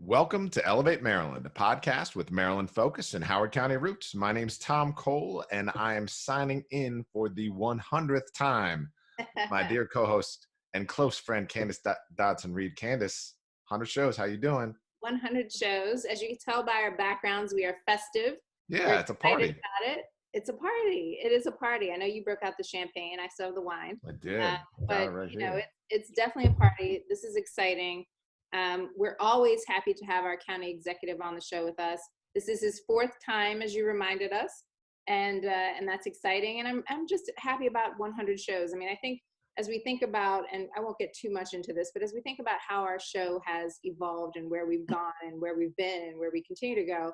Welcome to Elevate Maryland, a podcast with Maryland focus and Howard County roots. My name's Tom Cole, and I am signing in for the 100th time. My dear co-host and close friend, Candace Dodson Reed. Candace, 100 shows. How you doing? 100 shows. As you can tell by our backgrounds, we are festive. Yeah, it's a party. About it. It's a party. It is a party. I know you broke out the champagne. I still have the wine. I did. But right you know, here. it's definitely a party. This is exciting. We're always happy to have our county executive on the show with us. This is his 4th time, as you reminded us, and that's exciting. And I'm just happy about 100 shows. I mean, I think as we think about, and I won't get too much into this, but as we think about how our show has evolved and where we've gone and where we've been and where we continue to go,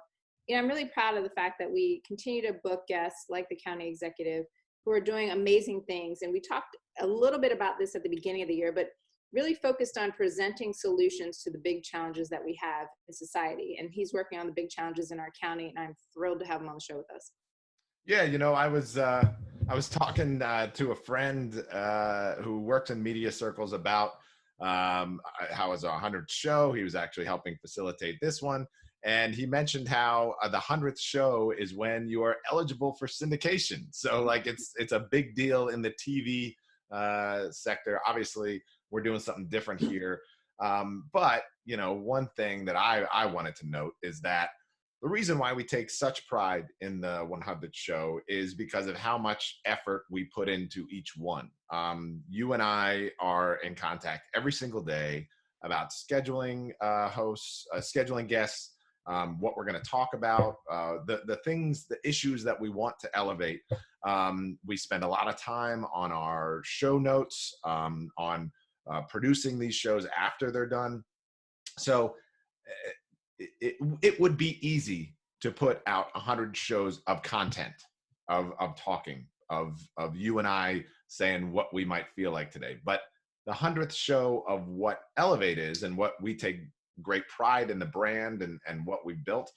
you know, I'm really proud of the fact that we continue to book guests like the county executive who are doing amazing things. And we talked a little bit about this at the beginning of the year, but really focused on presenting solutions to the big challenges that we have in society. And he's working on the big challenges in our county, and I'm thrilled to have him on the show with us. Yeah, you know, I was talking to a friend who works in media circles about how it's our 100th show. He was actually helping facilitate this one. And he mentioned how the 100th show is when you are eligible for syndication. So like it's a big deal in the TV sector. Obviously, we're doing something different here. But, you know, one thing that I wanted to note is that the reason why we take such pride in the 100th show is because of how much effort we put into each one. You and I are in contact every single day about scheduling hosts, scheduling guests, what we're going to talk about, the things, the issues that we want to elevate. We spend a lot of time on our show notes, on producing these shows after they're done. So it would be easy to put out 100 shows of content, of talking, of you and I saying what we might feel like today. But the 100th show of what Elevate is and what we take great pride in the brand and what we've built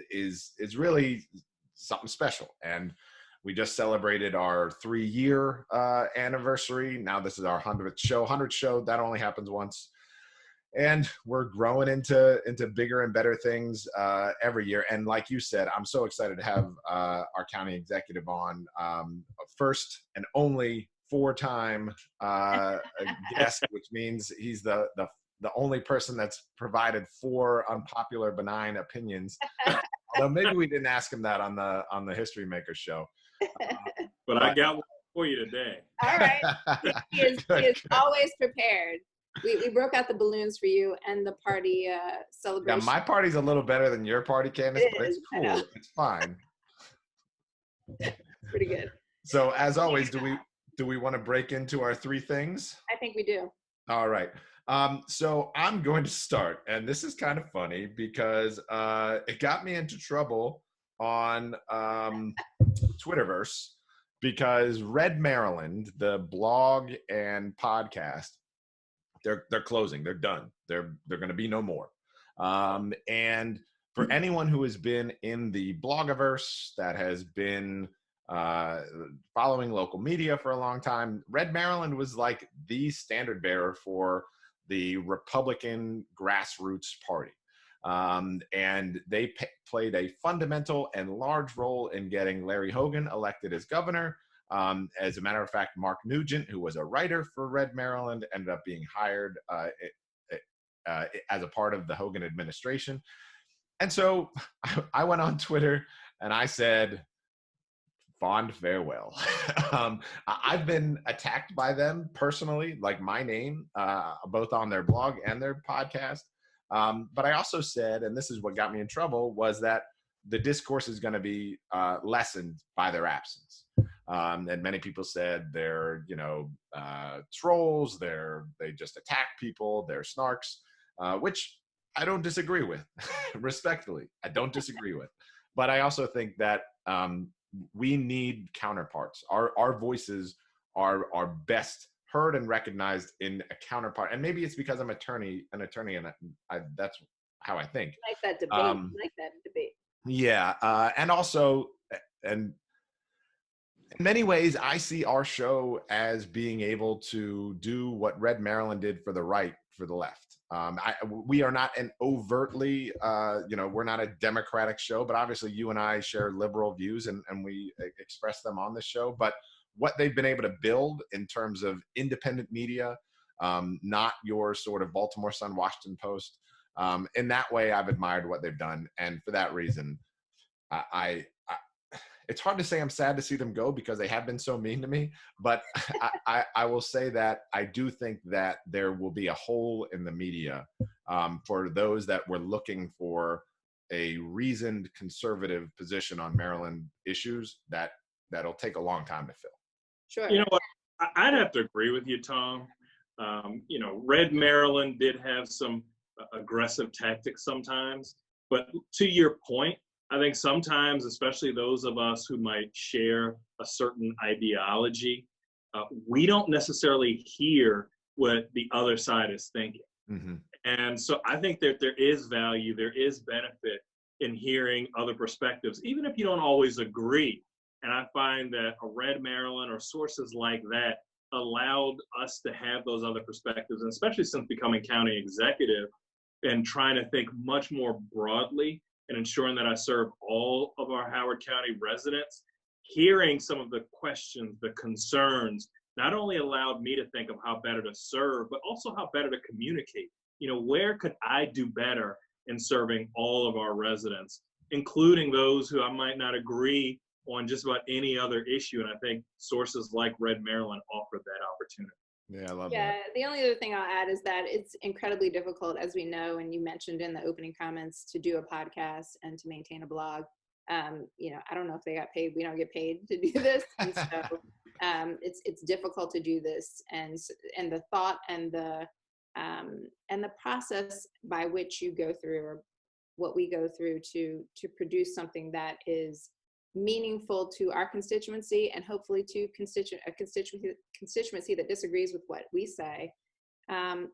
is really something special. And we just celebrated our 3-year anniversary. Now this is our 100th show. 100th show, that only happens once. And we're growing into bigger and better things every year. And like you said, I'm so excited to have our county executive on. First and only 4-time guest, which means he's the only person that's provided 4 unpopular, benign opinions. Although maybe we didn't ask him that on the History Maker show. But I got one for you today. All right. He is always prepared. We broke out the balloons for you and the party celebration. Yeah, my party's a little better than your party, Candace, but it's cool. It's fine. Pretty good. So as always, do we want to break into our 3 things? I think we do. All right. So I'm going to start, and this is kind of funny because it got me into trouble on Twitterverse because Red Maryland, the blog and podcast, they're closing. They're done. They're going to be no more. And for anyone who has been in the blogiverse, that has been following local media for a long time, Red Maryland was like the standard bearer for the Republican grassroots party. And they played a fundamental and large role in getting Larry Hogan elected as governor. As a matter of fact, Mark Nugent, who was a writer for Red Maryland, ended up being hired as a part of the Hogan administration. And so I went on Twitter and I said, fond farewell. I've been attacked by them personally, like my name, both on their blog and their podcast. But I also said, and this is what got me in trouble, was that the discourse is going to be lessened by their absence. And many people said they're, trolls, they just attack people, they're snarks, which I don't disagree with, respectfully. I don't disagree with. But I also think that we need counterparts. Our voices are best heard and recognized in a counterpart. And maybe it's because I'm an attorney, and that's how I think. I like that debate. Yeah. And also, and in many ways, I see our show as being able to do what Red Maryland did for the right, for the left. We are not an overtly, we're not a Democratic show, but obviously you and I share liberal views and we express them on this show. But what they've been able to build in terms of independent media, not your sort of Baltimore Sun, Washington Post, in that way, I've admired what they've done. And for that reason, it's hard to say I'm sad to see them go because they have been so mean to me, but I will say that I do think that there will be a hole in the media for those that were looking for a reasoned conservative position on Maryland issues that'll take a long time to fill. Sure. You know what? I'd have to agree with you, Tom. Red Maryland did have some aggressive tactics sometimes, but to your point, I think sometimes, especially those of us who might share a certain ideology, we don't necessarily hear what the other side is thinking. Mm-hmm. And so I think that there is value, there is benefit in hearing other perspectives, even if you don't always agree. And I find that a Red Maryland or sources like that allowed us to have those other perspectives, and especially since becoming county executive and trying to think much more broadly and ensuring that I serve all of our Howard County residents, hearing some of the questions, the concerns, not only allowed me to think of how better to serve, but also how better to communicate. Where could I do better in serving all of our residents, including those who I might not agree on just about any other issue. And I think sources like Red Maryland offer that opportunity. Yeah, I love that. Yeah, the only other thing I'll add is that it's incredibly difficult, as we know, and you mentioned in the opening comments, to do a podcast and to maintain a blog. I don't know if they got paid. We don't get paid to do this, and so it's difficult to do this. And the thought and the process by which you go through, or what we go through to produce something that is meaningful to our constituency and hopefully to a constituency that disagrees with what we say,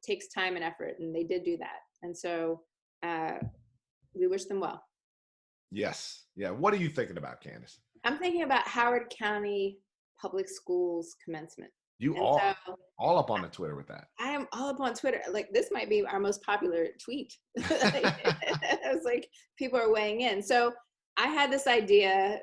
takes time and effort, and they did do that. And so we wish them well. Yes. Yeah. What are you thinking about, Candace? I'm thinking about Howard County Public Schools commencement. You are all up on the Twitter with that. I am all up on Twitter. Like, this might be our most popular tweet. I was like, people are weighing in. So I had this idea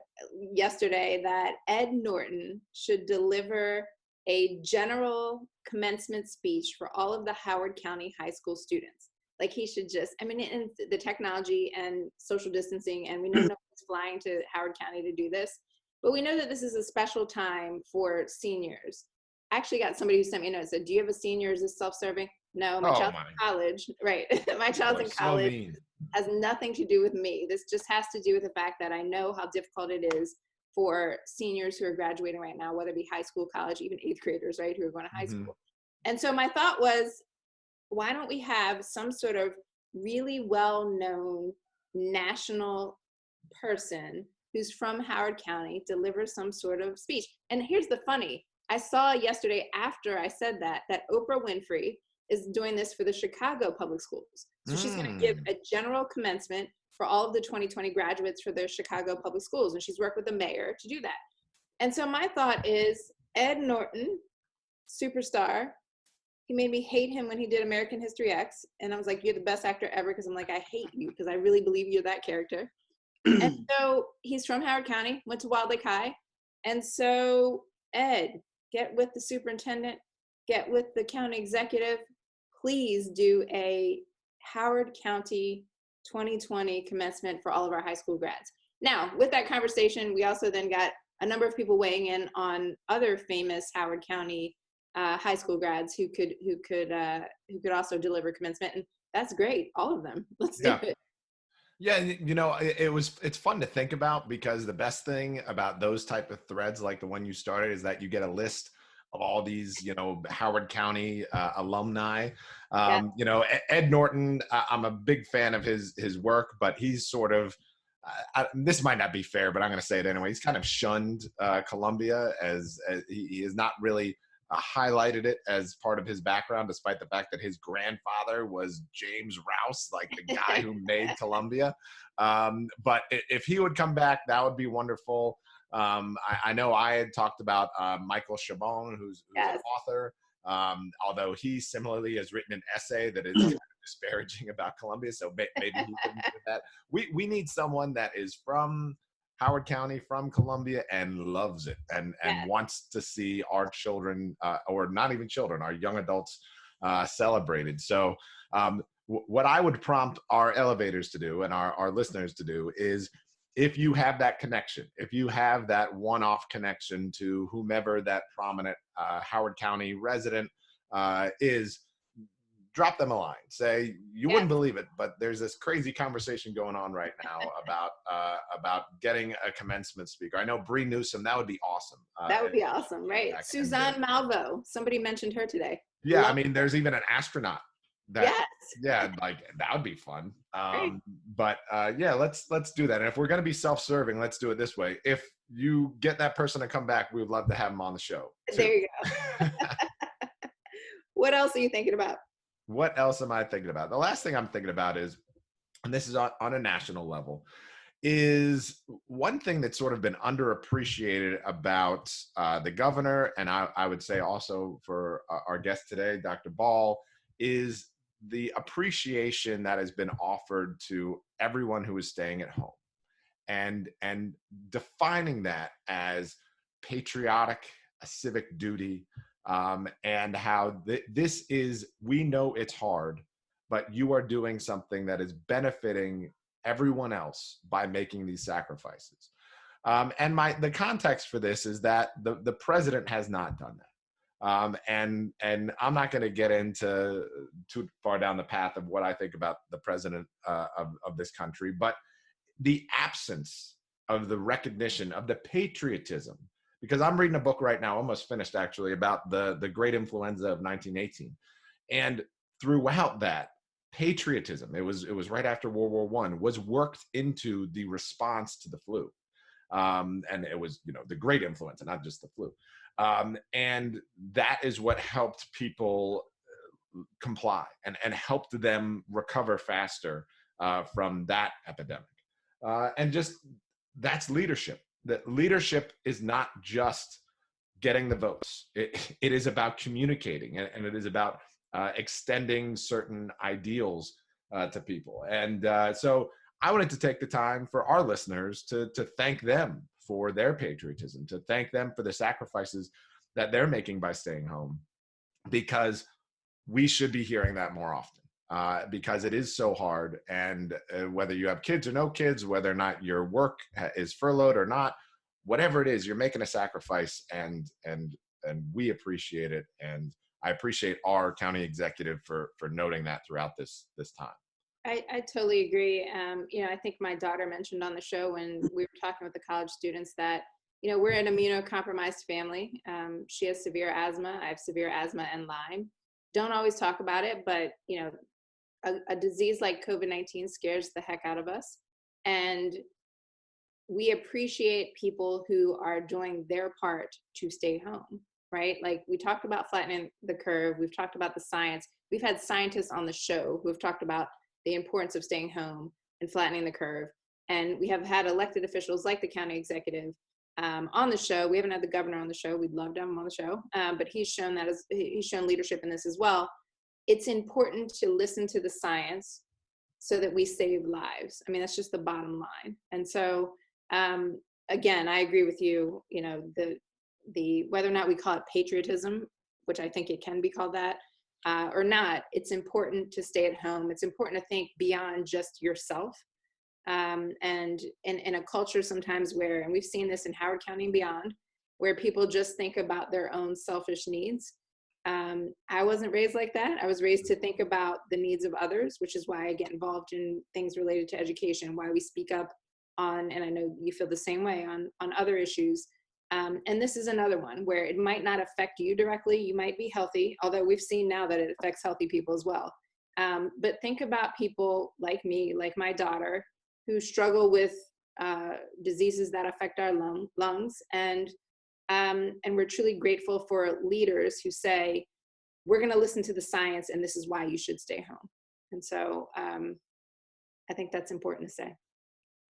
yesterday that Ed Norton should deliver a general commencement speech for all of the Howard County high school students. Like, he should just, and the technology and social distancing, and we know no one's flying to Howard County to do this, but we know that this is a special time for seniors. I actually got somebody who sent me a note and said, do you have a senior? Is this self-serving? No, my child's in college. Right. My child's in college. Has nothing to do with me. This just has to do with the fact that I know how difficult it is for seniors who are graduating right now, whether it be high school, college, even 8th graders, right, who are going to high school. And so my thought was, why don't we have some sort of really well-known national person who's from Howard County deliver some sort of speech? And here's the funny, I saw yesterday after I said that Oprah Winfrey is doing this for the Chicago public schools. So she's going to give a general commencement for all of the 2020 graduates for their Chicago public schools. And she's worked with the mayor to do that. And so my thought is, Ed Norton, superstar, he made me hate him when he did American History X. And I was like, you're the best actor ever. Because I'm like, I hate you because I really believe you're that character. And so he's from Howard County, went to Wild Lake High. And so Ed, get with the superintendent, get with the county executive, please do a Howard County 2020 commencement for all of our high school grads. Now, with that conversation, we also then got a number of people weighing in on other famous Howard County high school grads who could also deliver commencement, and that's great. All of them. Let's do it. Yeah, it's fun to think about, because the best thing about those type of threads, like the one you started, is that you get a list of all these, Howard County alumni. Ed Norton, I'm a big fan of his work, but he's sort of, this might not be fair, but I'm going to say it anyway. He's kind of shunned Columbia, as he has not really highlighted it as part of his background, despite the fact that his grandfather was James Rouse, like the guy who made Columbia. But if he would come back, that would be wonderful. I know I had talked about Michael Chabon, who's an author, although he similarly has written an essay that is disparaging about Columbia, so maybe he can do that. We need someone that is from Howard County, from Columbia, and loves it, and wants to see our children, or not even children, our young adults celebrated. So what I would prompt our elevators to do and our listeners to do is, if you have that connection, if you have that one-off connection to whomever that prominent Howard County resident is, drop them a line. Say, you wouldn't believe it, but there's this crazy conversation going on right now about getting a commencement speaker. I know Bree Newsom, that would be awesome. That would be awesome, right? Suzanne Malvo, somebody mentioned her today. Yeah, I mean, there's even an astronaut. Yes. Yeah, like that would be fun. But yeah, let's do that. And if we're going to be self-serving, let's do it this way. If you get that person to come back, we would love to have them on the show too. There you go. What else are you thinking about? What else am I thinking about? The last thing I'm thinking about is, and this is on a national level, is one thing that's sort of been underappreciated about the governor, and I would say also for our guest today, Dr. Ball, is the appreciation that has been offered to everyone who is staying at home, and defining that as patriotic, a civic duty, and how this is, we know it's hard, but you are doing something that is benefiting everyone else by making these sacrifices. And the context for this is that the president has not done that. And I'm not going to get into too far down the path of what I think about the president of this country, but the absence of the recognition of the patriotism, because I'm reading a book right now, almost finished actually, about the great influenza of 1918. And throughout that, patriotism, it was right after World War I, was worked into the response to the flu. And it was, the great influenza, not just the flu. And that is what helped people comply and helped them recover faster from that epidemic. And just, that's leadership. That leadership is not just getting the votes. It is about communicating, and it is about extending certain ideals to people. And so I wanted to take the time for our listeners to thank them for their patriotism, to thank them for the sacrifices that they're making by staying home, because we should be hearing that more often, because it is so hard. And whether you have kids or no kids, whether or not your work is furloughed or not, whatever it is, you're making a sacrifice, and we appreciate it. And I appreciate our county executive for noting that throughout this time. I totally agree. I think my daughter mentioned on the show when we were talking with the college students that, we're an immunocompromised family. She has severe asthma. I have severe asthma and Lyme. Don't always talk about it, but, a disease like COVID-19 scares the heck out of us. And we appreciate people who are doing their part to stay home, right? Like, we talked about flattening the curve. We've talked about the science. We've had scientists on the show who have talked about the importance of staying home and flattening the curve. And we have had elected officials like the county executive on the show. We haven't had the governor on the show. We'd love to have him on the show, but he's shown leadership in this as well. It's important to listen to the science so that we save lives. I mean, that's just the bottom line. And so, again, I agree with you. The whether or not we call it patriotism, which I think it can be called that, or not, it's important to stay at home. It's important to think beyond just yourself. And in a culture sometimes where, and we've seen this in Howard County and beyond, where people just think about their own selfish needs. I wasn't raised like that. I was raised to think about the needs of others, which is why I get involved in things related to education, why we speak up on, and I know you feel the same way, on other issues. And this is another one where it might not affect you directly. You might be healthy, although we've seen now that it affects healthy people as well. But think about people like me, like my daughter, who struggle with diseases that affect our lungs. And we're truly grateful for leaders who say, we're going to listen to the science, and this is why you should stay home. And so I think that's important to say.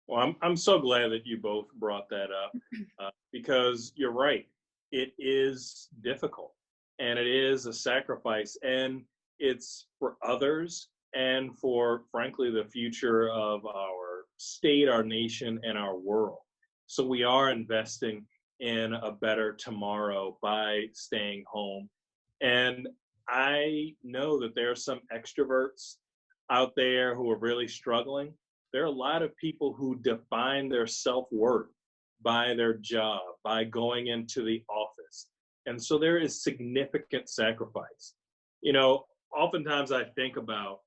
Well, I'm so glad that you both brought that up because you're right. It is difficult, and it is a sacrifice, and it's for others, and for, frankly, the future of our state, our nation, and our world. So we are investing in a better tomorrow by staying home. And I know that there are some extroverts out there who are really struggling. There are a lot of people who define their self-worth by their job, by going into the office. And so there is significant sacrifice. You know, oftentimes I think about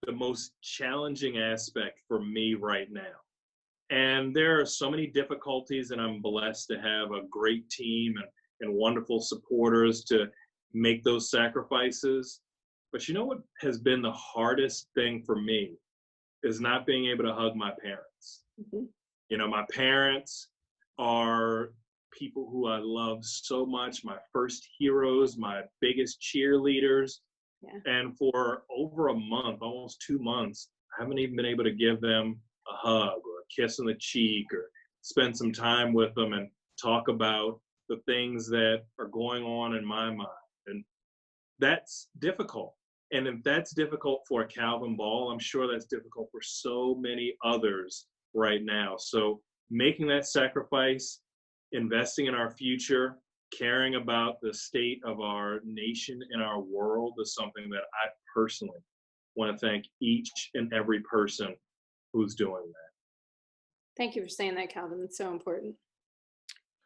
the most challenging aspect for me right now. And there are so many difficulties, and I'm blessed to have a great team and wonderful supporters to make those sacrifices. But you know what has been the hardest thing for me is not being able to hug my parents. Mm-hmm. You know, my parents are people who I love so much, my first heroes, my biggest cheerleaders. Yeah. And for over a month, almost 2 months, I haven't even been able to give them a hug or a kiss on the cheek or spend some time with them and talk about the things that are going on in my mind. And that's difficult. And if that's difficult for Calvin Ball, I'm sure that's difficult for so many others right now. So making that sacrifice, investing in our future, caring about the state of our nation and our world is something that I personally want to thank each and every person who's doing that. Thank you for saying that, Calvin. It's so important.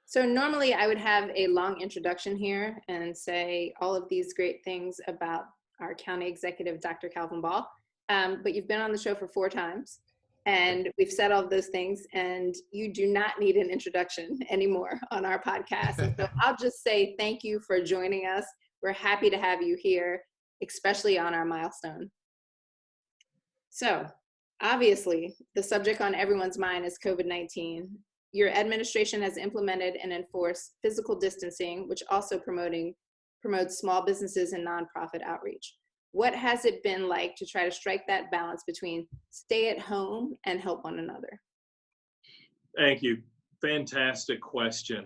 So normally I would have a long introduction here and say all of these great things about our county executive, Dr. Calvin Ball. But you've been on the show for 4 times and we've said all of those things, and you do not need an introduction anymore on our podcast. And so I'll just say thank you for joining us. We're happy to have you here, especially on our milestone. So obviously the subject on everyone's mind is COVID-19. Your administration has implemented and enforced physical distancing, which also promotes small businesses and nonprofit outreach. What has it been like to try to strike that balance between stay at home and help one another? Thank you. Fantastic question.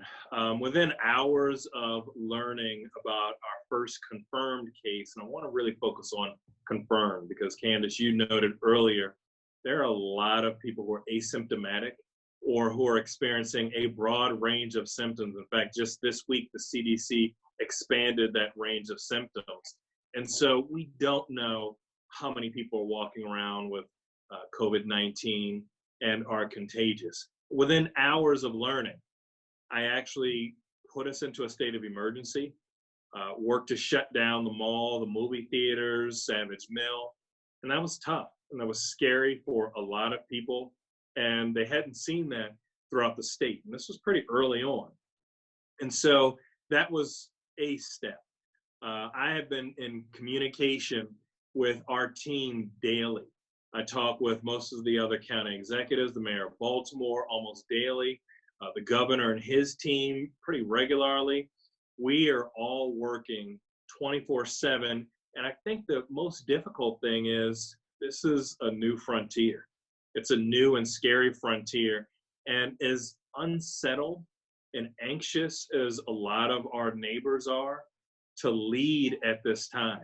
Within hours of learning about our first confirmed case, and I want to really focus on confirmed because, Candace, you noted earlier, there are a lot of people who are asymptomatic or who are experiencing a broad range of symptoms. In fact, just this week, the CDC expanded that range of symptoms. And so we don't know how many people are walking around with COVID-19 and are contagious. Within hours of learning, I actually put us into a state of emergency, worked to shut down the mall, the movie theaters, Savage Mill. And that was tough. And that was scary for a lot of people. And they hadn't seen that throughout the state. And this was pretty early on. And so that was a step. I have been in communication with our team daily. I talk with most of the other county executives, the mayor of Baltimore almost daily, the governor and his team pretty regularly. We are all working 24/7. And I think the most difficult thing is this is a new frontier. It's a new and scary frontier. And as unsettled and anxious as a lot of our neighbors are to lead at this time,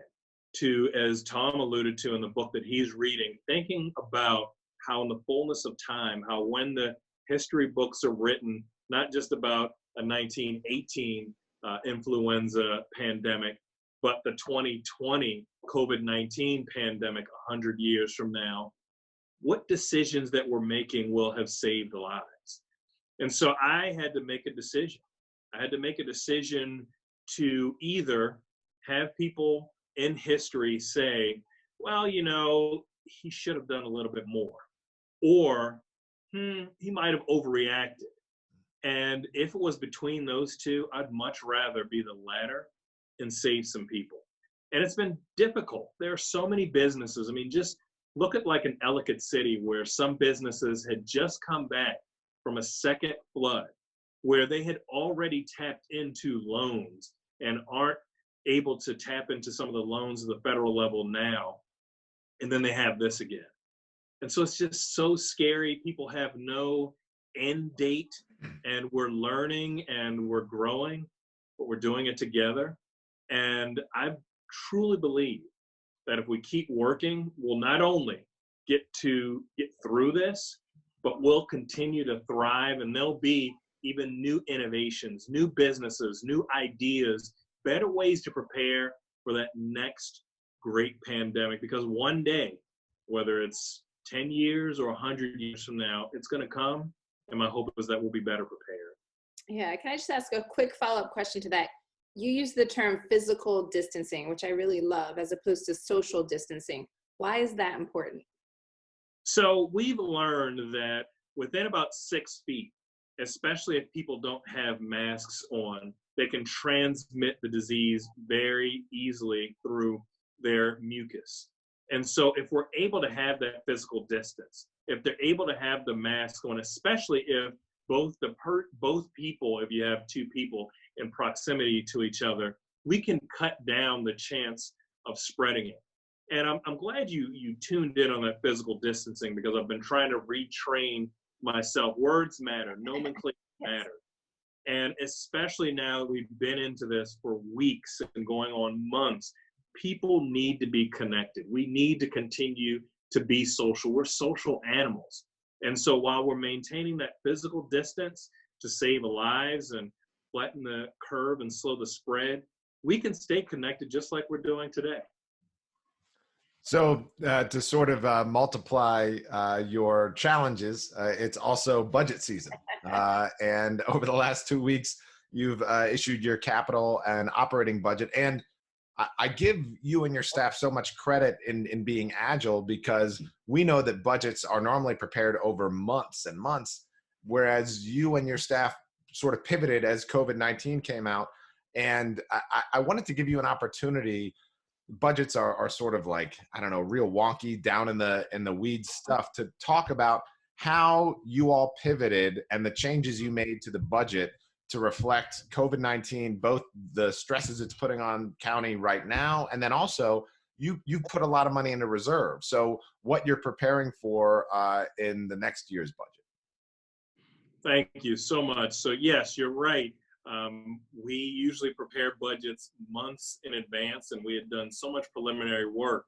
to, as Tom alluded to in the book that he's reading, thinking about how in the fullness of time, how when the history books are written, not just about a 1918 influenza pandemic, but the 2020 COVID-19 pandemic 100 years from now, what decisions that we're making will have saved lives. And so I had to make a decision. I had to make a decision to either have people in history say, well, you know, he should have done a little bit more, or he might have overreacted. And if it was between those two, I'd much rather be the latter and save some people. And it's been difficult. There are so many businesses. I mean, just look at like an Ellicott City where some businesses had just come back from a second flood, where they had already tapped into loans and aren't able to tap into some of the loans at the federal level now. And then they have this again. And so it's just so scary. People have no end date, and we're learning and we're growing, but we're doing it together. And I truly believe that if we keep working, we'll not only get through this, but we'll continue to thrive, and there'll be even new innovations, new businesses, new ideas, better ways to prepare for that next great pandemic. Because one day, whether it's 10 years or 100 years from now, it's going to come, and my hope is that we'll be better prepared. Yeah, can I just ask a quick follow-up question to that? You use the term physical distancing, which I really love, as opposed to social distancing. Why is that important? So we've learned that within about 6 feet, especially if people don't have masks on, they can transmit the disease very easily through their mucus. And so if we're able to have that physical distance, if they're able to have the mask on, especially if both people, if you have two people in proximity to each other, we can cut down the chance of spreading it. And I'm glad you tuned in on that physical distancing, because I've been trying to retrain myself. Words matter, nomenclature matter. And especially now that we've been into this for weeks and going on months, people need to be connected. We need to continue to be social. We're social animals. And so while we're maintaining that physical distance to save lives and flatten the curve and slow the spread, we can stay connected just like we're doing today. So to sort of multiply your challenges, it's also budget season. And over the last 2 weeks, you've issued your capital and operating budget. And I give you and your staff so much credit in being agile, because we know that budgets are normally prepared over months and months, whereas you and your staff sort of pivoted as COVID-19 came out. And I wanted to give you an opportunity. Budgets are sort of like, I don't know, real wonky, down in the weeds stuff, to talk about how you all pivoted and the changes you made to the budget to reflect COVID-19, both the stresses it's putting on county right now, and then also you put a lot of money into reserve. So what you're preparing for in the next year's budget. Thank you so much. So yes, you're right. We usually prepare budgets months in advance, and we had done so much preliminary work.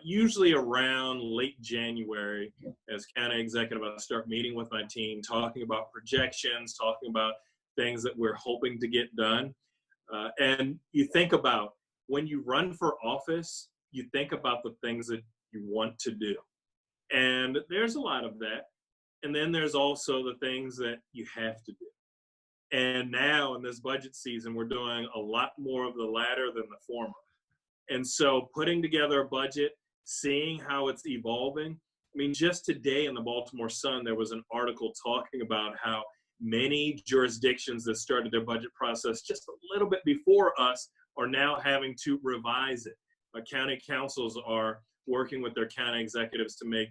Usually around late January, as county executive, I start meeting with my team, talking about projections, talking about things that we're hoping to get done. And you think about, when you run for office, you think about the things that you want to do. And there's a lot of that. And then there's also the things that you have to do. And now in this budget season, we're doing a lot more of the latter than the former. And so putting together a budget, seeing how it's evolving. I mean, just today in the Baltimore Sun, there was an article talking about how many jurisdictions that started their budget process just a little bit before us are now having to revise it. County councils are working with their county executives to make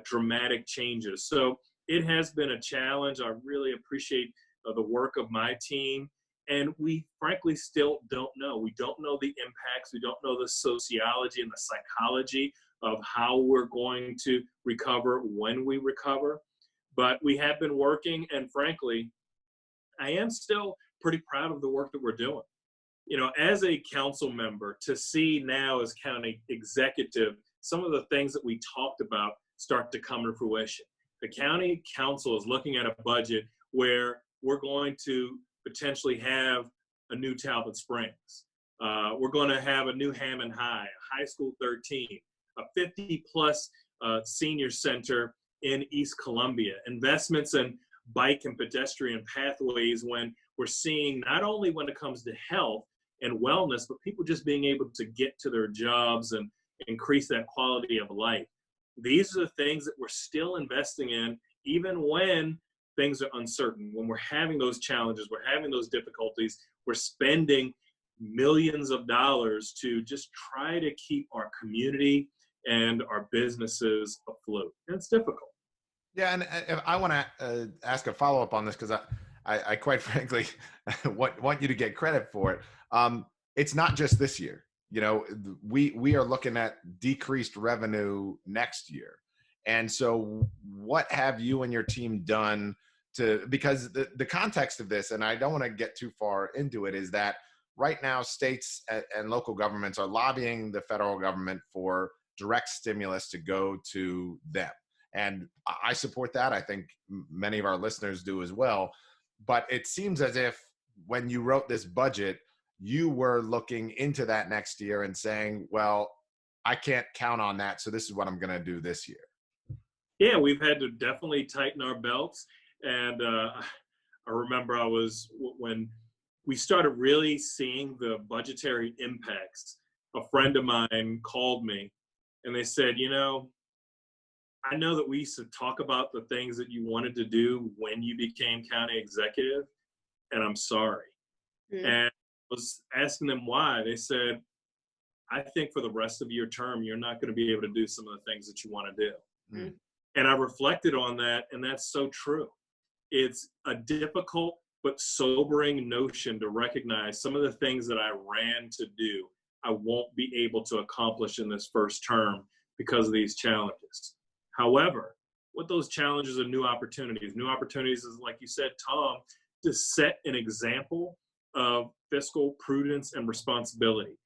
dramatic changes. So it has been a challenge. I really appreciate the work of my team. And we frankly still don't know. We don't know the impacts. We don't know the sociology and the psychology of how we're going to recover when we recover. But we have been working, and frankly, I am still pretty proud of the work that we're doing. You know, as a council member, to see now as county executive, some of the things that we talked about start to come to fruition. The county council is looking at a budget where we're going to potentially have a new Talbot Springs. We're going to have a new Hammond High, High School 13, a 50-plus senior center in East Columbia, investments in bike and pedestrian pathways, when we're seeing not only when it comes to health and wellness, but people just being able to get to their jobs and increase that quality of life. These are the things that we're still investing in, even when things are uncertain. When we're having those challenges, we're having those difficulties, we're spending millions of dollars to just try to keep our community and our businesses afloat. And it's difficult. Yeah, and I want to ask a follow-up on this, because I quite frankly want you to get credit for it. It's not just this year. You know, we are looking at decreased revenue next year. And so what have you and your team done because the context of this, and I don't want to get too far into it, is that right now states and local governments are lobbying the federal government for direct stimulus to go to them. And I support that. I think many of our listeners do as well. But it seems as if when you wrote this budget, you were looking into that next year and saying, well, I can't count on that, so this is what I'm going to do this year. Yeah, we've had to definitely tighten our belts. And I remember when we started really seeing the budgetary impacts, a friend of mine called me and they said, I know that we used to talk about the things that you wanted to do when you became county executive, and I'm sorry. Mm. And I was asking them why. They said, I think for the rest of your term, you're not going to be able to do some of the things that you want to do. Mm. And I reflected on that, and that's so true. It's a difficult but sobering notion to recognize some of the things that I ran to do, I won't be able to accomplish in this first term because of these challenges. However, with those challenges are new opportunities. New opportunities is, like you said, Tom, to set an example of fiscal prudence and responsibility.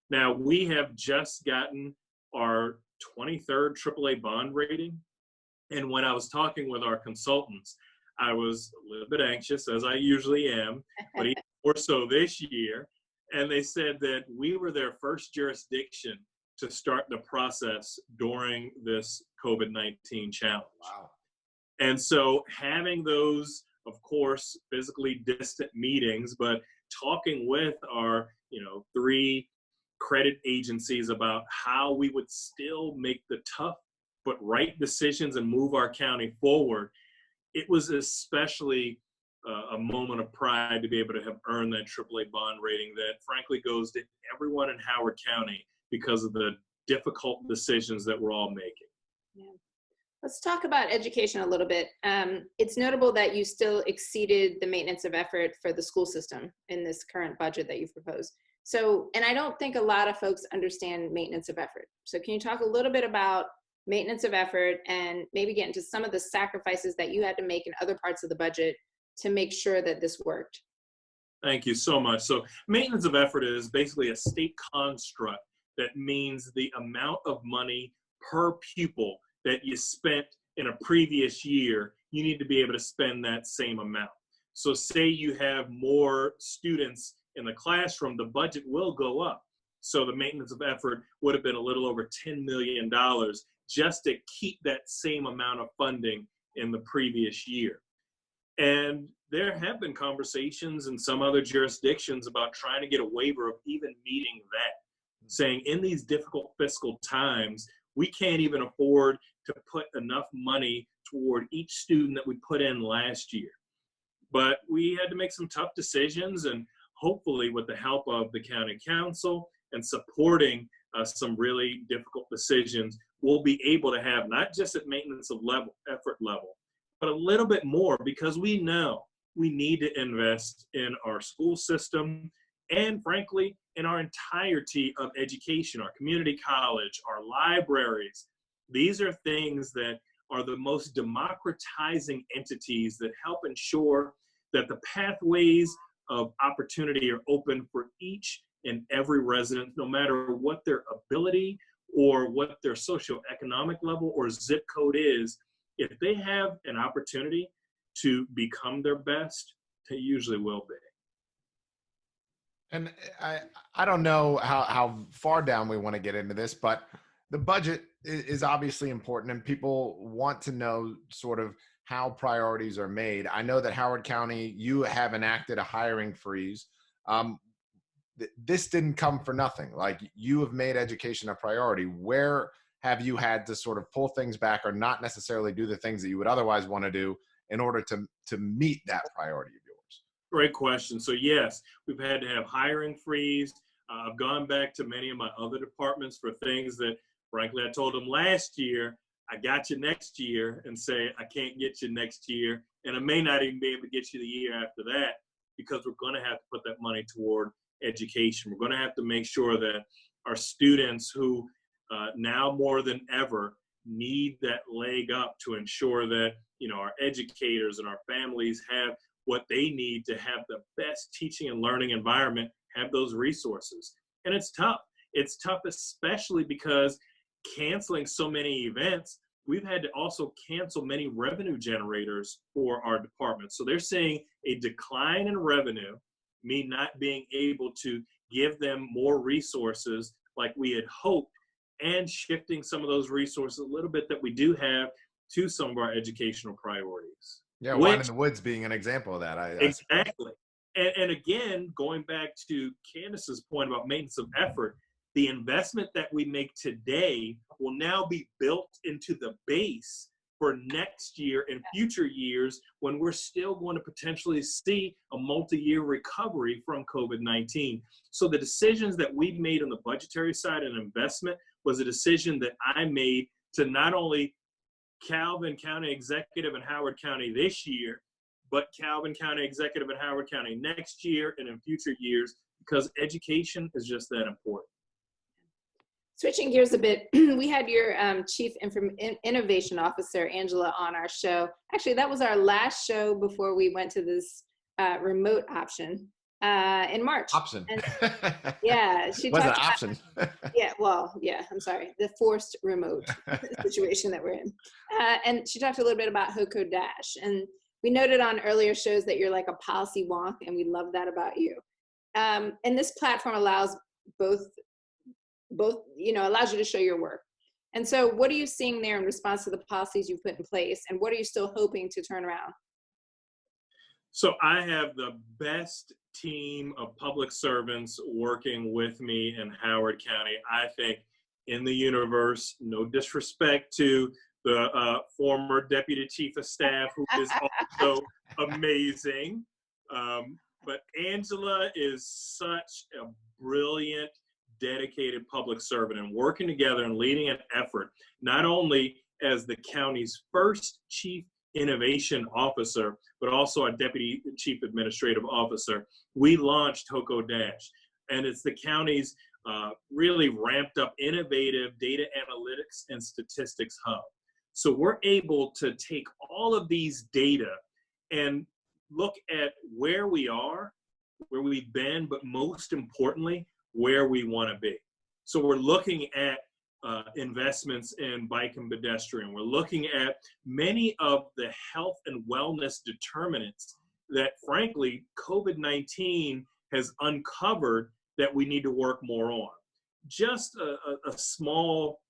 Now, we have just gotten our 23rd AAA bond rating. And when I was talking with our consultants, I was a little bit anxious, as I usually am, but even more so this year. And they said that we were their first jurisdiction to start the process during this COVID-19 challenge. Wow. And so having those, of course, physically distant meetings, but talking with our, 3 credit agencies about how we would still make the tough but right decisions and move our county forward, it was especially a moment of pride to be able to have earned that AAA bond rating that frankly goes to everyone in Howard County because of the difficult decisions that we're all making. Yeah. Let's talk about education a little bit. It's notable that you still exceeded the maintenance of effort for the school system in this current budget that you've proposed. So, and I don't think a lot of folks understand maintenance of effort. So can you talk a little bit about maintenance of effort and maybe get into some of the sacrifices that you had to make in other parts of the budget to make sure that this worked? Thank you so much. So maintenance of effort is basically a state construct that means the amount of money per pupil that you spent in a previous year, you need to be able to spend that same amount. So say you have more students in the classroom, the budget will go up. So the maintenance of effort would have been a little over $10 million just to keep that same amount of funding in the previous year. And there have been conversations in some other jurisdictions about trying to get a waiver of even meeting that, saying in these difficult fiscal times, we can't even afford to put enough money toward each student that we put in last year. But we had to make some tough decisions, and hopefully with the help of the county council and supporting some really difficult decisions, we'll be able to have not just at maintenance of effort level, but a little bit more, because we know we need to invest in our school system and frankly, in our entirety of education, our community college, our libraries. These are things that are the most democratizing entities that help ensure that the pathways of opportunity are open for each and every resident, no matter what their ability or what their socioeconomic level or zip code is. If they have an opportunity to become their best, they usually will be. And I don't know how far down we want to get into this, but the budget is obviously important, and people want to know sort of how priorities are made. I know that Howard County, you have enacted a hiring freeze. This didn't come for nothing. Like, you have made education a priority. Where have you had to sort of pull things back or not necessarily do the things that you would otherwise want to do in order to meet that priority of yours? Great question. So yes, we've had to have hiring freeze. I've gone back to many of my other departments for things that, frankly, I told them last year, I got you next year, and say, I can't get you next year. And I may not even be able to get you the year after that, because we're going to have to put that money toward education. We're going to have to make sure that our students who now more than ever need that leg up to ensure that, our educators and our families have what they need to have the best teaching and learning environment have those resources. And it's tough. It's tough, especially because canceling so many events, we've had to also cancel many revenue generators for our department. So they're seeing a decline in revenue, me not being able to give them more resources like we had hoped, and shifting some of those resources a little bit that we do have to some of our educational priorities. Yeah, Wine in the Woods being an example of that. Exactly. And again, going back to Candace's point about maintenance of effort, the investment that we make today will now be built into the base for next year and future years when we're still going to potentially see a multi-year recovery from COVID-19. So the decisions that we've made on the budgetary side and investment was a decision that I made to not only Calvin County Executive and Howard County this year, but Calvin County Executive and Howard County next year and in future years, because education is just that important. Switching gears a bit, we had your Chief Innovation Officer, Angela, on our show. Actually, that was our last show before we went to this remote option in March. Option. And, yeah. She was an option. I'm sorry. The forced remote situation that we're in. And she talked a little bit about HOCO Dash. And we noted on earlier shows that you're like a policy wonk, and we love that about you. And this platform allows both, allows you to show your work. And so what are you seeing there in response to the policies you've put in place, and what are you still hoping to turn around? So I have the best team of public servants working with me in Howard County, I think, in the universe. No disrespect to the former Deputy Chief of Staff, who is also amazing. But Angela is such a brilliant, dedicated public servant, and working together and leading an effort, not only as the county's first Chief Innovation Officer, but also our Deputy Chief Administrative Officer. We launched HOCO Dash, and it's the county's really ramped up innovative data analytics and statistics hub. So we're able to take all of these data and look at where we are, where we've been, but most importantly, where we want to be. So we're looking at investments in bike and pedestrian. We're looking at many of the health and wellness determinants that, frankly, COVID-19 has uncovered that we need to work more on. Just a small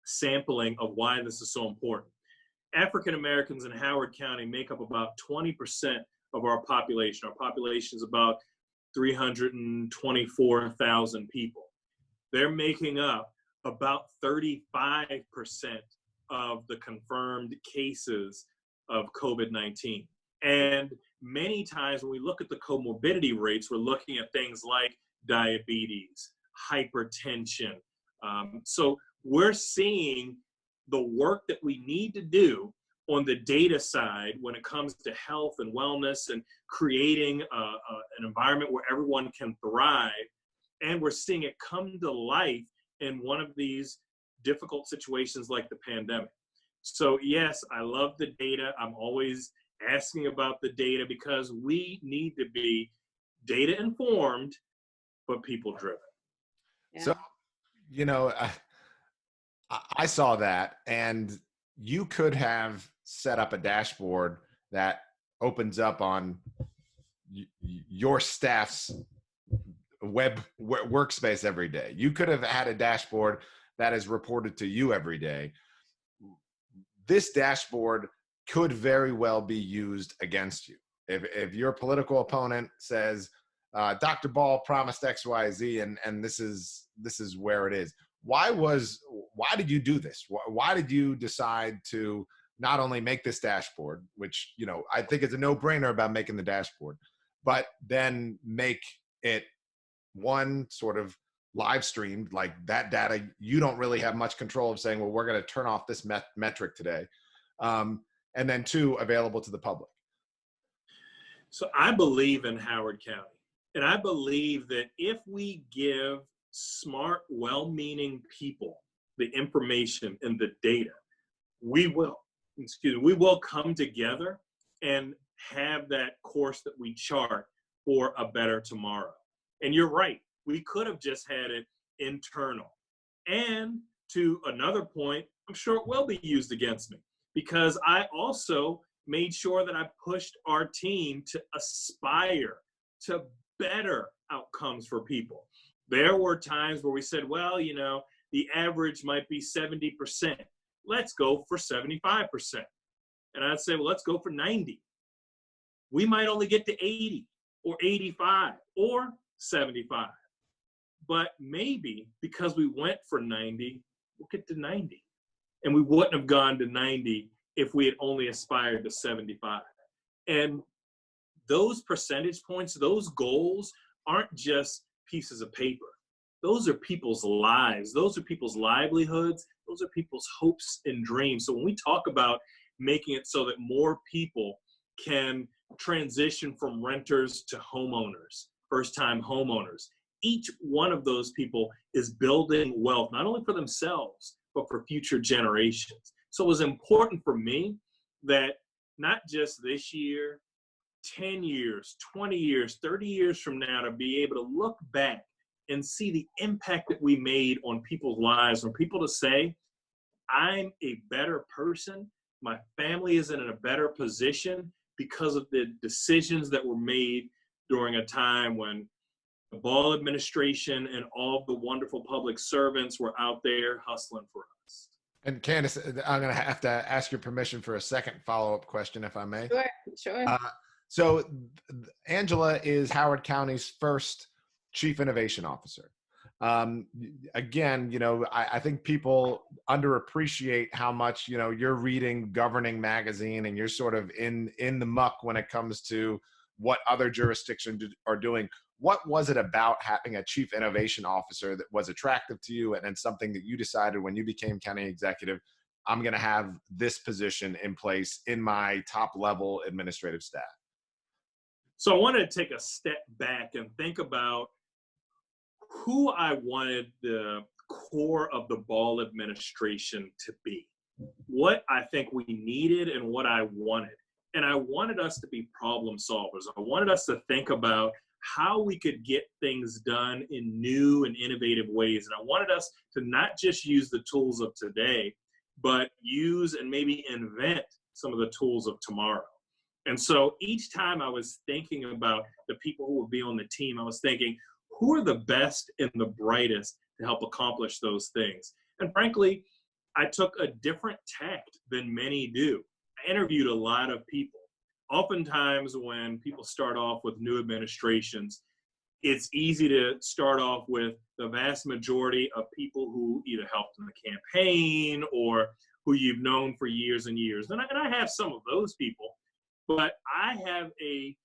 sampling of why this is so important. African Americans in Howard County make up about 20% of our population. Our population is about 324,000 people. They're making up about 35% of the confirmed cases of COVID-19. And many times when we look at the comorbidity rates, we're looking at things like diabetes, hypertension. So we're seeing the work that we need to do on the data side when it comes to health and wellness and creating an environment where everyone can thrive. And we're seeing it come to life in one of these difficult situations like the pandemic. So yes, I love the data. I'm always asking about the data because we need to be data informed, but people driven. Yeah. So, I saw that, and you could have set up a dashboard that opens up on your staff's web workspace every day. You could have had a dashboard that is reported to you every day. This dashboard could very well be used against you. If your political opponent says, Dr. Ball promised X, Y, Z, and this is where it is. Why did you do this? Why did you decide to not only make this dashboard, which, I think is a no-brainer about making the dashboard, but then make it one sort of live streamed, like that data, you don't really have much control of saying, well, we're going to turn off this metric today. And then two, available to the public. So I believe in Howard County. And I believe that if we give smart, well-meaning people the information and the data, we will come together and have that course that we chart for a better tomorrow. And you're right, we could have just had it internal. And to another point, I'm sure it will be used against me, because I also made sure that I pushed our team to aspire to better outcomes for people. There were times where we said, well, you know, the average might be 70%. Let's go for 75%. And I'd say, well, let's go for 90. We might only get to 80 or 85 or 75. But maybe because we went for 90, we'll get to 90. And we wouldn't have gone to 90 if we had only aspired to 75. And those percentage points, those goals aren't just pieces of paper. Those are people's lives. Those are people's livelihoods. Those are people's hopes and dreams. So when we talk about making it so that more people can transition from renters to homeowners, first-time homeowners, each one of those people is building wealth, not only for themselves, but for future generations. So it was important for me that not just this year, 10 years, 20 years, 30 years from now, to be able to look back and see the impact that we made on people's lives, for people to say, I'm a better person, my family is in a better position because of the decisions that were made during a time when the Ball administration and all of the wonderful public servants were out there hustling for us. And Candace, I'm going to have to ask your permission for a second follow-up question, if I may. Sure. So Angela is Howard County's first Chief Innovation Officer. Again, you know, I think people underappreciate how much, you know, you're reading Governing Magazine and you're sort of in the muck when it comes to what other jurisdictions are doing. What was it about having a Chief Innovation Officer that was attractive to you, and something that you decided when you became county executive, I'm going to have this position in place in my top level administrative staff? So I wanted to take a step back and think about who I wanted the core of the Ball administration to be, what I think we needed and what I wanted. And I wanted us to be problem solvers. I wanted us to think about how we could get things done in new and innovative ways. And I wanted us to not just use the tools of today, but use and maybe invent some of the tools of tomorrow. And so each time I was thinking about the people who would be on the team, I was thinking, who are the best and the brightest to help accomplish those things? And frankly, I took a different tact than many do. I interviewed a lot of people. Oftentimes when people start off with new administrations, it's easy to start off with the vast majority of people who either helped in the campaign or who you've known for years and years. And I have some of those people, but I have a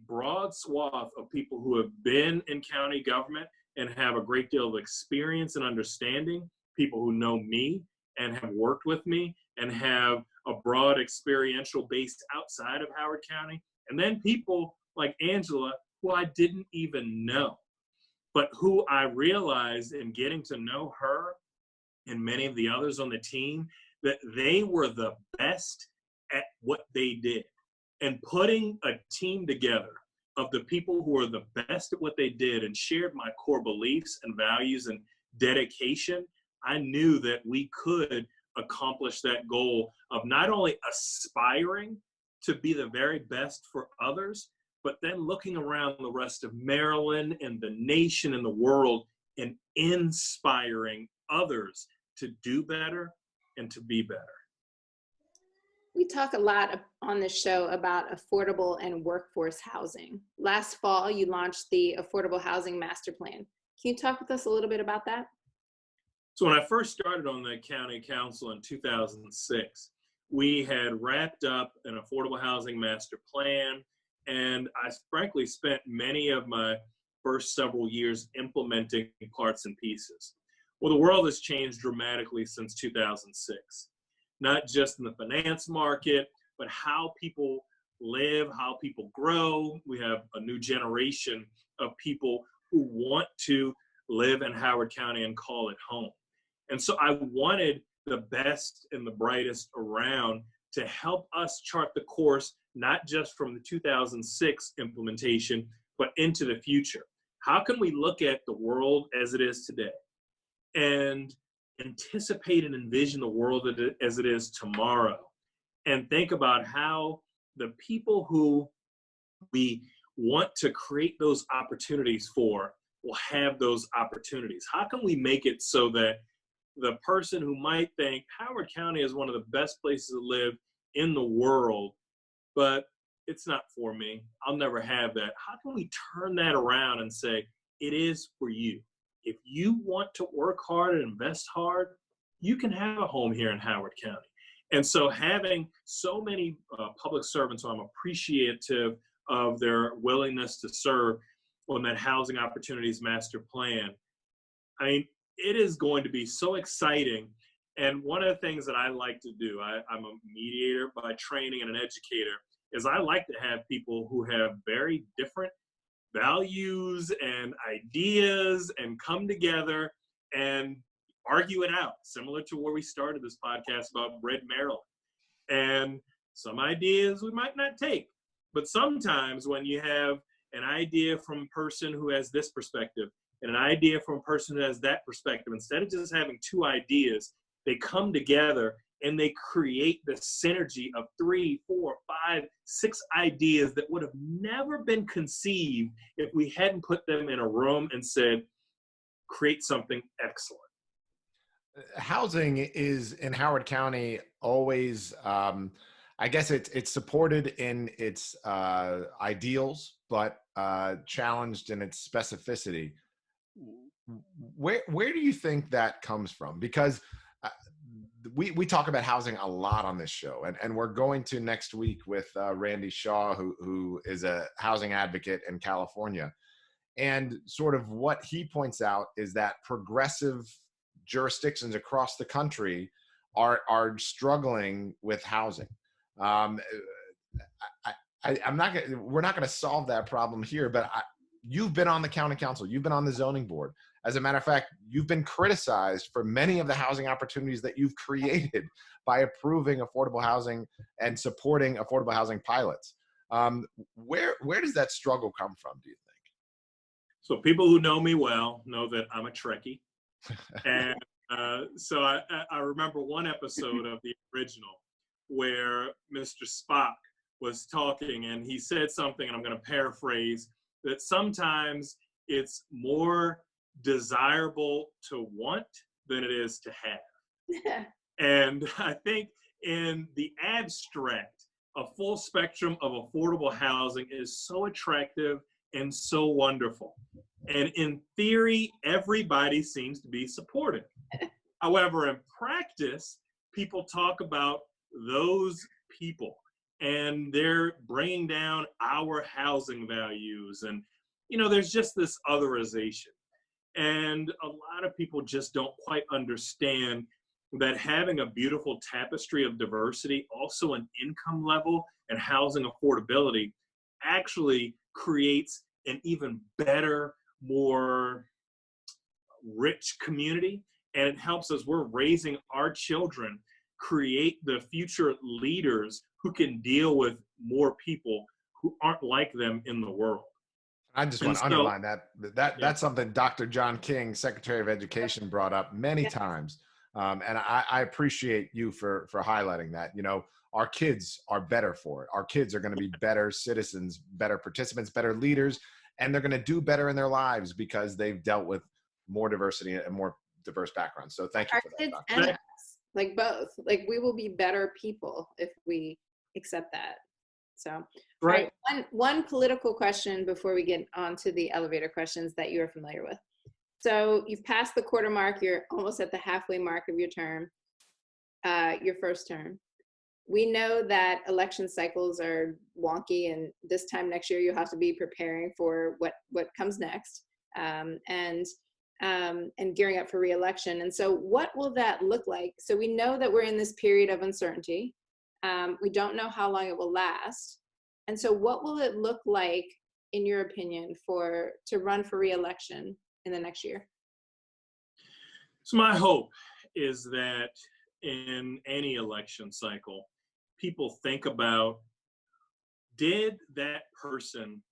broad swath of people who have been in county government and have a great deal of experience and understanding, people who know me and have worked with me and have a broad experiential base outside of Howard County, and then people like Angela, who I didn't even know, but who I realized in getting to know her and many of the others on the team, that they were the best at what they did. And putting a team together of the people who are the best at what they did and shared my core beliefs and values and dedication, I knew that we could accomplish that goal of not only aspiring to be the very best for others, but then looking around the rest of Maryland and the nation and the world and inspiring others to do better and to be better. We talk a lot on the show about affordable and workforce housing. Last fall, you launched the Affordable Housing Master Plan. Can you talk with us a little bit about that? So when I first started on the county council in 2006, we had wrapped up an affordable housing master plan, and I frankly spent many of my first several years implementing parts and pieces. Well, the world has changed dramatically since 2006. Not just in the finance market, but how people live, how people grow. We have a new generation of people who want to live in Howard County and call it home. And so I wanted the best and the brightest around to help us chart the course, not just from the 2006 implementation, but into the future. How can we look at the world as it is today and anticipate and envision the world as it is tomorrow, and think about how the people who we want to create those opportunities for will have those opportunities? How can we make it so that the person who might think Howard County is one of the best places to live in the world, but it's not for me, I'll never have that. How can we turn that around and say, it is for you? If you want to work hard and invest hard, you can have a home here in Howard County. And so having so many public servants, I'm appreciative of their willingness to serve on that Housing Opportunities Master Plan. I mean, it is going to be so exciting. And one of the things that I like to do, I'm a mediator by training and an educator, is I like to have people who have very different values and ideas and come together and argue it out, similar to where we started this podcast about Red Maryland. And some ideas we might not take, but sometimes when you have an idea from a person who has this perspective and an idea from a person who has that perspective, instead of just having two ideas, they come together and they create the synergy of 3, 4, 5, 6 ideas that would have never been conceived if we hadn't put them in a room and said, create something excellent. Housing is in Howard County always, I guess it's supported in its ideals, but challenged in its specificity. Where do you think that comes from? Because we talk about housing a lot on this show, and we're going to next week with Randy Shaw, who is a housing advocate in California. And sort of what he points out is that progressive jurisdictions across the country are struggling with housing. We're not going to solve that problem here, but you've been on the county council, you've been on the zoning board. As a matter of fact, you've been criticized for many of the housing opportunities that you've created by approving affordable housing and supporting affordable housing pilots. Where does that struggle come from, do you think? So people who know me well know that I'm a Trekkie. And so I remember one episode of the original where Mr. Spock was talking and he said something, and I'm going to paraphrase, that sometimes it's more desirable to want than it is to have. And I think in the abstract, a full spectrum of affordable housing is so attractive and so wonderful. And in theory, everybody seems to be supportive. However, in practice, people talk about those people and they're bringing down our housing values. And, you know, there's just this otherization. And a lot of people just don't quite understand that having a beautiful tapestry of diversity, also an income level and housing affordability, actually creates an even better, more rich community. And it helps us, we're raising our children, create the future leaders who can deal with more people who aren't like them in the world. I just want to underline that's something Dr. John King, Secretary of Education, brought up many times. And I appreciate you for highlighting that. You know, our kids are better for it. Our kids are going to be better citizens, better participants, better leaders, and they're going to do better in their lives because they've dealt with more diversity and more diverse backgrounds. So thank you for that. Our kids and us, like both. Like we will be better people if we accept that. So, right. One political question before we get on to the elevator questions that you're familiar with. So you've passed the quarter mark. You're almost at the halfway mark of your term, your first term. We know that election cycles are wonky, and this time next year you'll have to be preparing for what comes next, and gearing up for re-election. And so what will that look like? So we know that we're in this period of uncertainty. We don't know how long it will last. And so what will it look like, in your opinion, to run for re-election in the next year? So my hope is that in any election cycle, people think about, did that person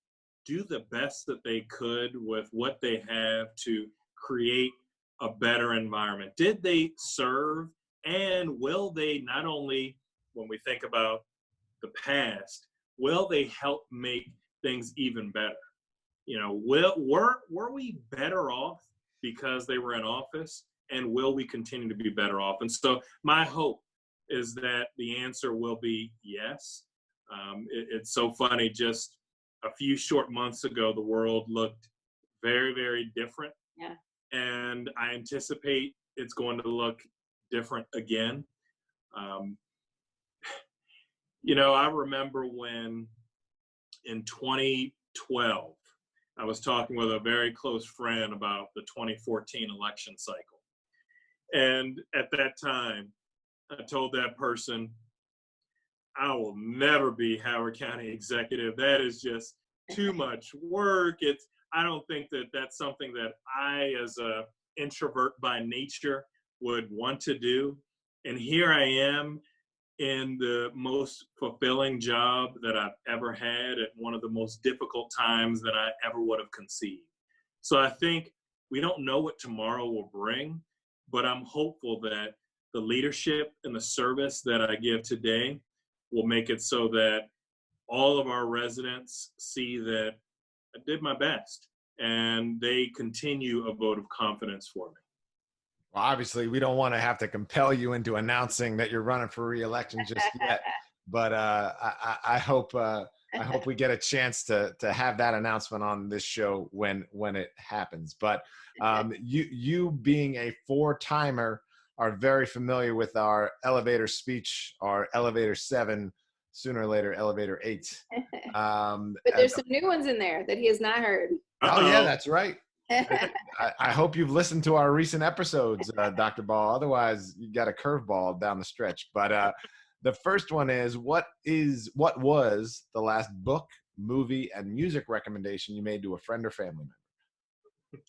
do the best that they could with what they have to create a better environment? Did they serve? And will they not only, when we think about the past, will they help make things even better? You know, were we better off because they were in office? And will we continue to be better off? And so my hope is that the answer will be yes. It's so funny, just a few short months ago, the world looked very, very different. Yeah. And I anticipate it's going to look different again. You know, I remember when in 2012, I was talking with a very close friend about the 2014 election cycle. And at that time, I told that person, I will never be Howard County executive. That is just too much work. I don't think that that's something that I, as a introvert by nature, would want to do. And here I am in the most fulfilling job that I've ever had at one of the most difficult times that I ever would have conceived. So I think we don't know what tomorrow will bring, but I'm hopeful that the leadership and the service that I give today will make it so that all of our residents see that I did my best and they continue a vote of confidence for me. Well, obviously, we don't want to have to compel you into announcing that you're running for re-election just yet, but I hope we get a chance to have that announcement on this show when it happens. But you being a four-timer are very familiar with our elevator speech, our elevator 7, sooner or later elevator 8. But there's some new ones in there that he has not heard. Oh yeah, that's right. I hope you've listened to our recent episodes, Dr. Ball. Otherwise, you got a curveball down the stretch. But the first one is what was the last book, movie, and music recommendation you made to a friend or family member?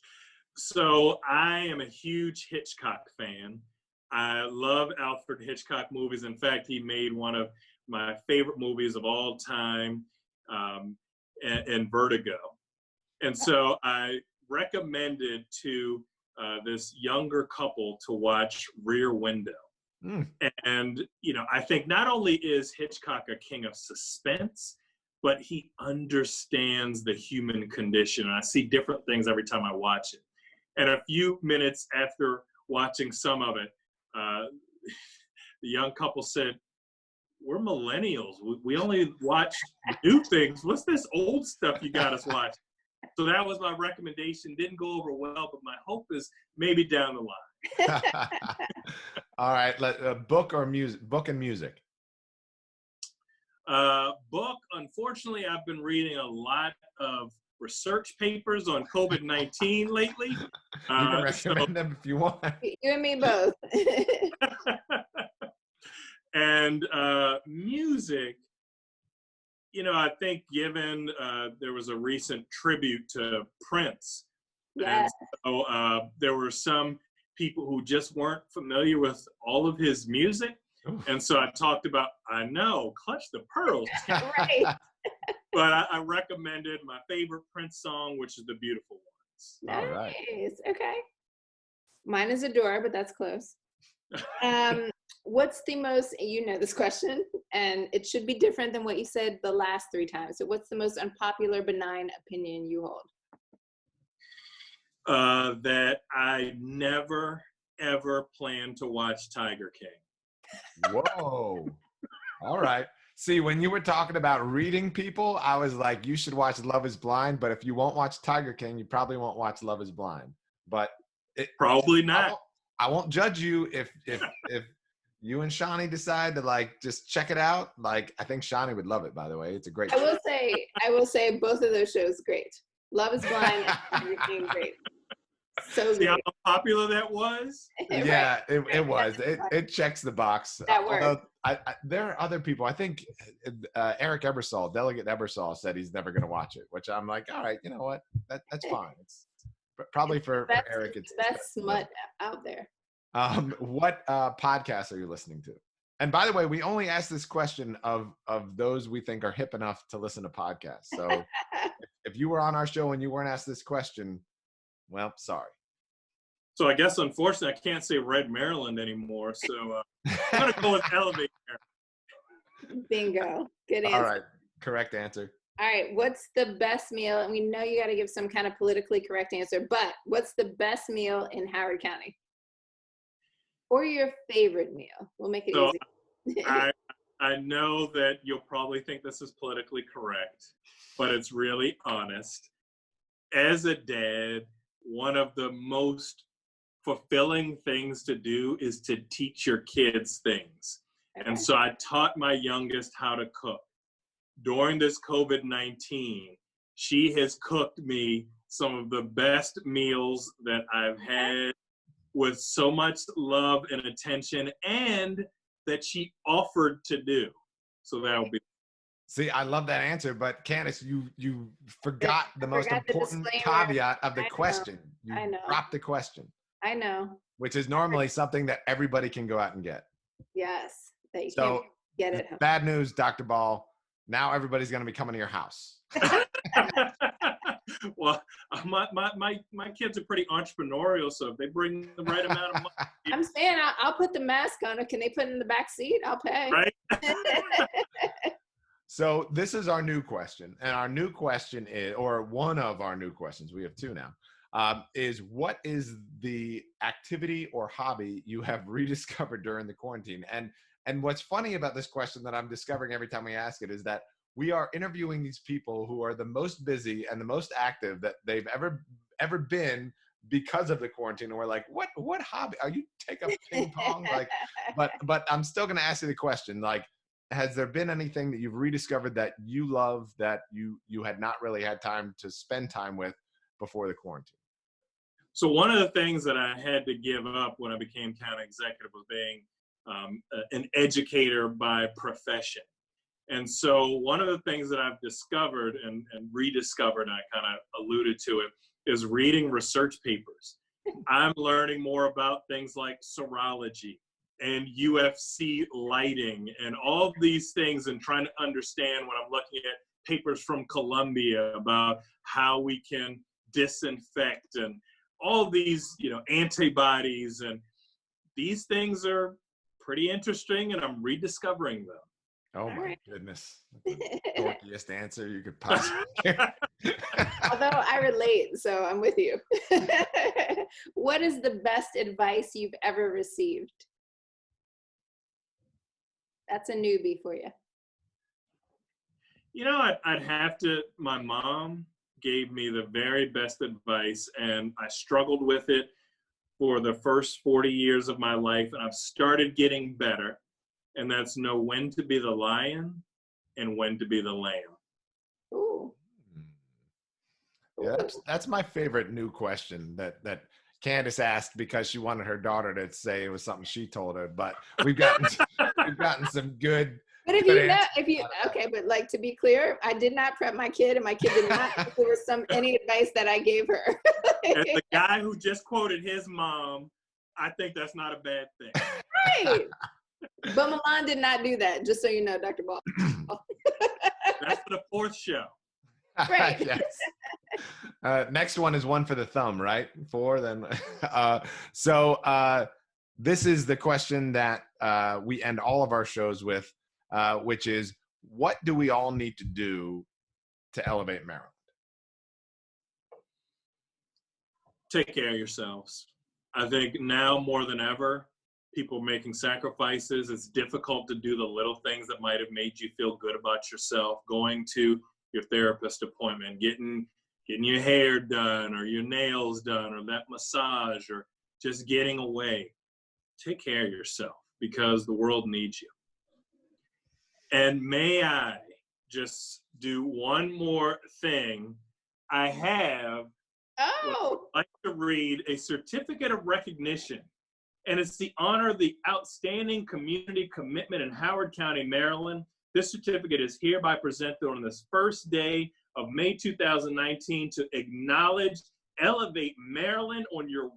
So I am a huge Hitchcock fan. I love Alfred Hitchcock movies. In fact, he made one of my favorite movies of all time, in Vertigo. And so I recommended to this younger couple to watch Rear Window. And, you know, I think not only is Hitchcock a king of suspense, but he understands the human condition. And I see different things every time I watch it. And a few minutes after watching some of it, the young couple said, we're millennials. We only watch new things. What's this old stuff you got us watching? So that was my recommendation. Didn't go over well, but my hope is maybe down the line. All right, book or music? Book and music. Book. Unfortunately, I've been reading a lot of research papers on COVID-19 lately. You can recommend them if you want. You and me both. And music. You know, I think given there was a recent tribute to Prince, Yes. and so there were some people who just weren't familiar with all of his music. Oof. And so I talked about, I know, Clutch the Pearls. Right. But I recommended my favorite Prince song, which is The Beautiful Ones. Nice. All right. Okay. Mine is Adore, but that's close. What's the most, you know this question, and it should be different than what you said the last 3 times. So what's the most unpopular, benign opinion you hold? That I never, ever plan to watch Tiger King. Whoa. All right. See, when you were talking about reading people, I was like, you should watch Love is Blind, but if you won't watch Tiger King, you probably won't watch Love is Blind. But Probably not. I won't judge you if you and Shawnee decide to like just check it out. Like, I think Shawnee would love it, by the way. It's a great show. I will say both of those shows great. Love is Blind and Tiger King great. So See how popular that was? Yeah, it was. It checks the box. That worked. Although there are other people. I think Eric Ebersol, Delegate Ebersol, said he's never going to watch it, which I'm like, all right, you know what? That's fine. It's probably for Eric. It's best smut out there. What podcasts are you listening to? And by the way, we only ask this question of those we think are hip enough to listen to podcasts. So if you were on our show and you weren't asked this question, well, sorry. So I guess, unfortunately, I can't say Red Maryland anymore. So I'm going to go with Elevate Maryland. Bingo. Good answer. All right. Correct answer. All right. What's the best meal? And we know you got to give some kind of politically correct answer, but what's the best meal in Howard County? Or your favorite meal? We'll make it easy. I know that you'll probably think this is politically correct, but it's really honest. As a dad, one of the most fulfilling things to do is to teach your kids things. Okay. And so I taught my youngest how to cook. During this COVID-19, she has cooked me some of the best meals that I've had with so much love and attention, and that she offered to do. So that'll be. See, I love that answer, but Candace, you forgot the most important caveat of the question. You dropped the question. I know. Which is normally something that everybody can go out and get. Yes, that you can't get it. Bad news, Dr. Ball. Now everybody's going to be coming to your house. Well, my kids are pretty entrepreneurial, so if they bring the right amount of money. I'm saying I'll put the mask on. Can they put it in the back seat? I'll pay. Right. So this is our new question. And our new question is, or one of our new questions, we have two now, is what is the activity or hobby you have rediscovered during the quarantine? And what's funny about this question that I'm discovering every time we ask it is that we are interviewing these people who are the most busy and the most active that they've ever been because of the quarantine. And we're like, what hobby? Are you take up ping pong? Like, but I'm still going to ask you the question. Like, has there been anything that you've rediscovered that you love that you had not really had time to spend time with before the quarantine? So one of the things that I had to give up when I became county executive was being an educator by profession. And so one of the things that I've discovered and rediscovered, and I kind of alluded to it, is reading research papers. I'm learning more about things like serology and UFC lighting and all these things, and trying to understand when I'm looking at papers from Colombia about how we can disinfect and all these, antibodies, and these things are pretty interesting, and I'm rediscovering them. Oh my goodness. That's the dorkiest answer you could possibly get. Although I relate, so I'm with you. What is the best advice you've ever received? That's a newbie for you. I'd have to, my mom gave me the very best advice, and I struggled with it for the first 40 years of my life, and I've started getting better. And that's know when to be the lion and when to be the lamb. Ooh. Yeah, that's my favorite new question that Candace asked because she wanted her daughter to say it was something she told her. But we've gotten some good. But but like, to be clear, I did not prep my kid, and my kid did not. If there was any advice that I gave her. As the guy who just quoted his mom, I think that's not a bad thing. Right. But Milan did not do that, just so you know, Dr. Ball. That's for the fourth show. Right. Yes. Next one is one for the thumb, right? 4, then. So this is the question that we end all of our shows with, which is, what do we all need to do to elevate Maryland? Take care of yourselves. I think now more than ever, people making sacrifices. It's difficult to do the little things that might have made you feel good about yourself. Going to your therapist appointment, getting your hair done, or your nails done, or that massage, or just getting away. Take care of yourself, because the world needs you. And may I just do one more thing? I have I'd like to read a certificate of recognition. And it's the honor of the outstanding community commitment in Howard County, Maryland. This certificate is hereby presented on this first day of May 2019 to acknowledge, elevate Maryland on your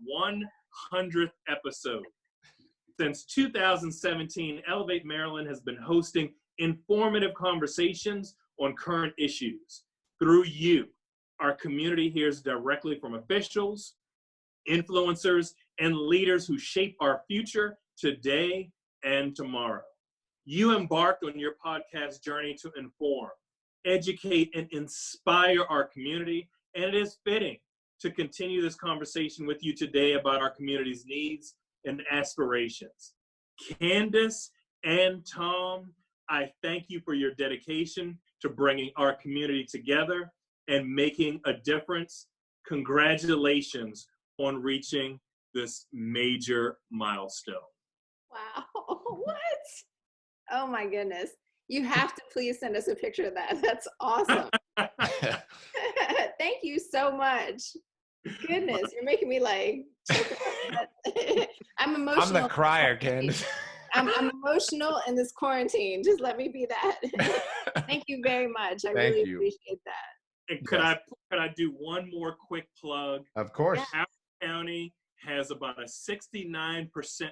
100th episode. Since 2017, Elevate Maryland has been hosting informative conversations on current issues. Through you, Our community hears directly from officials, influencers, and leaders who shape our future today and tomorrow. You embarked on your podcast journey to inform, educate, and inspire our community, and it is fitting to continue this conversation with you today about our community's needs and aspirations. Candace and Tom, I thank you for your dedication to bringing our community together and making a difference. Congratulations on reaching this major milestone. Wow. What? Oh my goodness. You have to please send us a picture of that. That's awesome. Thank you so much. Goodness, you're making me like I'm emotional. I'm the crier, Candace. I'm emotional in this quarantine. Just let me be that. Thank you very much. I really appreciate that. And could I do one more quick plug? Of course. Howard County has about a 69%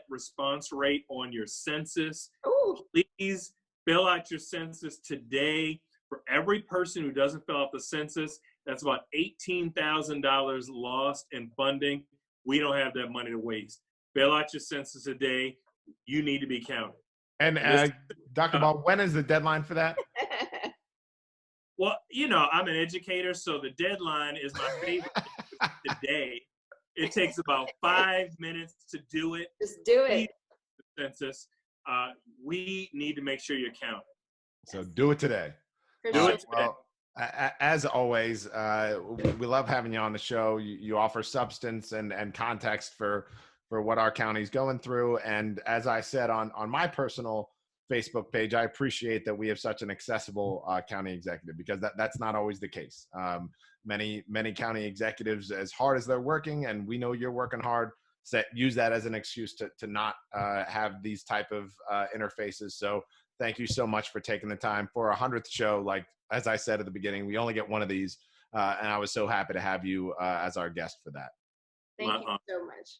response rate on your census. Ooh. Please fill out your census today. For every person who doesn't fill out the census, that's about $18,000 lost in funding. We don't have that money to waste. Fill out your census today. You need to be counted. And Dr. Ball, when is the deadline for that? Well, I'm an educator, so the deadline is my favorite today. It takes about 5 minutes to do it. Just do it. The census. We need to make sure you're counted. So do it today. Do it today. Well, as always, we love having you on the show. You offer substance and context for what our county's going through. And as I said on my personal Facebook page, I appreciate that we have such an accessible county executive, because that's not always the case. Many county executives, as hard as they're working, and we know you're working hard, use that as an excuse to not have these type of interfaces. So thank you so much for taking the time for our 100th show. Like, as I said at the beginning, we only get one of these, and I was so happy to have you as our guest for that. Thank you so much.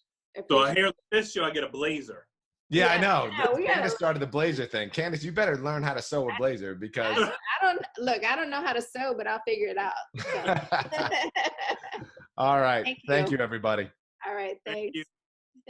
So I hear this show, I get a blazer. Yeah, I know. Yeah, Candace started the blazer thing. Candace, you better learn how to sew a blazer, because I don't know how to sew, but I'll figure it out. So. All right. Thank you, everybody. All right. Thanks. Thank you.